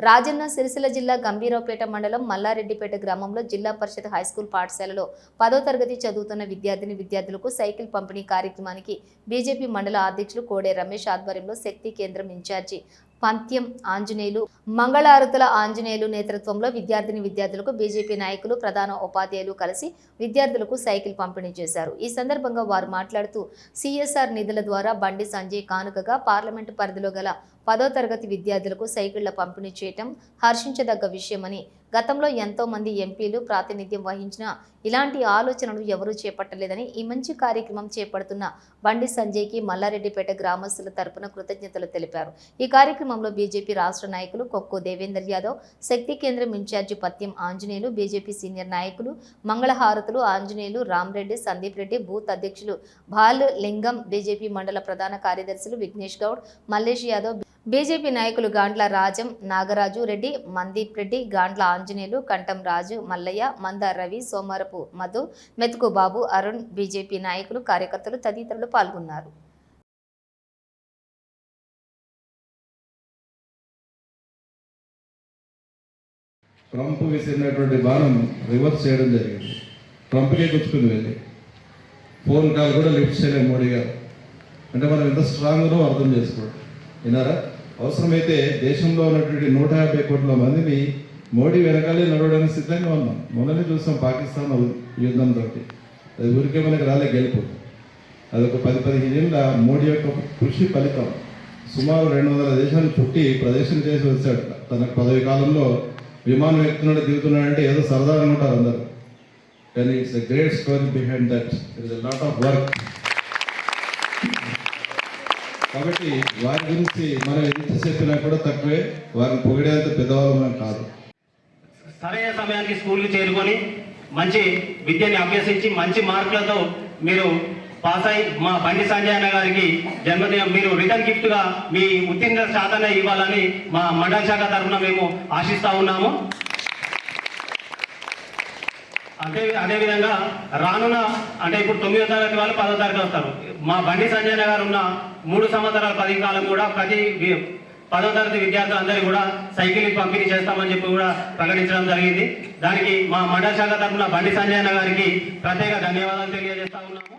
రాజన్న సిరిసిల్ల జిల్లా గంభీరావుపేట మండలం మల్లారెడ్డిపేట గ్రామంలో జిల్లా పరిషత్ హైస్కూల్ పాఠశాలలో 10వ తరగతి చదువుతున్న విద్యార్థులకు సైకిల్ పంపిణీ కార్యక్రమానికి బీజేపీ మండల అధ్యక్షులు కోడే రమేష్ ఆధ్వర్యంలో శక్తి కేంద్రం ఇన్ఛార్జి పంత్యం ఆంజనేయులు మంగళారతుల ఆంజనేయులు నేతృత్వంలో విద్యార్థులకు బీజేపీ నాయకులు ప్రధాన ఉపాధ్యాయులు కలిసి విద్యార్థులకు సైకిల్ పంపిణీ చేశారు। ఈ సందర్భంగా వారు మాట్లాడుతూ సిఎస్ఆర్ నిధుల ద్వారా బండి సంజయ్ కానుకగా పార్లమెంటు పరిధిలో గల 10వ తరగతి విద్యార్థులకు సైకిళ్ల పంపిణీ చేయటం హర్షించదగ్గ విషయమని, గతంలో ఎంతో మంది ఎంపీలు ప్రాతినిధ్యం వహించిన ఇలాంటి ఆలోచనలు ఎవరూ చేపట్టలేదని, ఈ మంచి కార్యక్రమం చేపడుతున్న బండి సంజయ్కి మల్లారెడ్డిపేట గ్రామస్తుల తరపున కృతజ్ఞతలు తెలిపారు। ఈ కార్యక్రమంలో బీజేపీ రాష్ట్ర నాయకులు కొక్కో దేవేందర్ యాదవ్, శక్తి కేంద్రం ఇన్ఛార్జి పత్యం ఆంజనేయులు, బీజేపీ సీనియర్ నాయకులు మంగళహారతులు ఆంజనేయులు, రామ్రెడ్డి, సందీప్ రెడ్డి, బూత్ అధ్యక్షులు బాల్ లింగం, బీజేపీ మండల ప్రధాన కార్యదర్శులు విఘ్నేష్ గౌడ్, మల్లేష్ యాదవ్, బీజేపీ నాయకులు గాండ్ల రాజం, నాగరాజు రెడ్డి, మందీప్ రెడ్డి, గాండ్ల ఆంజనేయులు, కంఠం రాజు, మల్లయ్య, మంద రవి, సోమరపు మధు, మెతుకు బాబు, అరుణ్, బీజేపీ నాయకులు, కార్యకర్తలు తదితరులు పాల్గొన్నారు। ట్రంప్ విసిరినటువంటి బాణం రివర్స్ చేయడం జరిగింది। ట్రంప్కే గుచ్చుకుంది వెళ్ళి ఫోన్ కాల్ కూడా లిఫ్ట్ చేయలేదు మోడీ గారు। అంటే మనం ఎంత స్ట్రాంగ్నో అర్థం చేసుకోండి విన్నారా। అవసరమైతే దేశంలో ఉన్నటువంటి 150 కోట్ల మందిని మోడీ వెనకాలే నడవడానికి సిద్ధంగా ఉన్నాం। మొన్ననే చూసాం పాకిస్తాన్ యుద్ధంతో, అది ఊరికే మనకి రాలే గెలుపు, అదొక 10-15 ఏళ్ళ మోడీ యొక్క కృషి ఫలితం। సుమారు 200 దేశాలు చుట్టి ప్రదర్శన చేసి వచ్చాడు తన పదవి కాలంలో। విమానం ఎక్కుతున్నాడు దిగుతున్నాడంటే ఏదో సరదా అనుకుంటారు అందరు, కానీ it's a great story behind that, it is a lot of work. కాబట్టి వారి గురించి మనం ఎంత చెప్పినా కూడా తక్కువే, వారిని పొగిడేంత పెద్దవాళ్ళు మనం కాదు। సరైన సమయానికి స్కూల్కి చేరుకొని మంచి విద్యని అభ్యసించి మంచి మార్కులతో మీరు పాస్ అయి మా బండి సంజయ్ అన్న గారికి జన్మదినం మీరు రిటర్న్ గిఫ్ట్గా మీ ఉత్తీర్ణ శాతాన్ని ఇవ్వాలని మా మండల శాఖ తరఫున మేము ఆశిస్తూ ఉన్నాము। అదేవిధంగా రానున్న అంటే ఇప్పుడు 9వ తరగతి వాళ్ళు 10వ తరగతి వస్తారు, మా బండి సంజయ్ గారు ఉన్న 3 సంవత్సరాల 10 కాలం కూడా ప్రతి 10వ తరగతి విద్యార్థులందరికీ కూడా సైకిల్ పంపిణీ చేస్తామని చెప్పి కూడా ప్రకటించడం జరిగింది। దానికి మా మండల శాఖ తరఫున బండి సంజయ్ గారికి ప్రత్యేక ధన్యవాదాలు తెలియజేస్తా ఉన్నాము।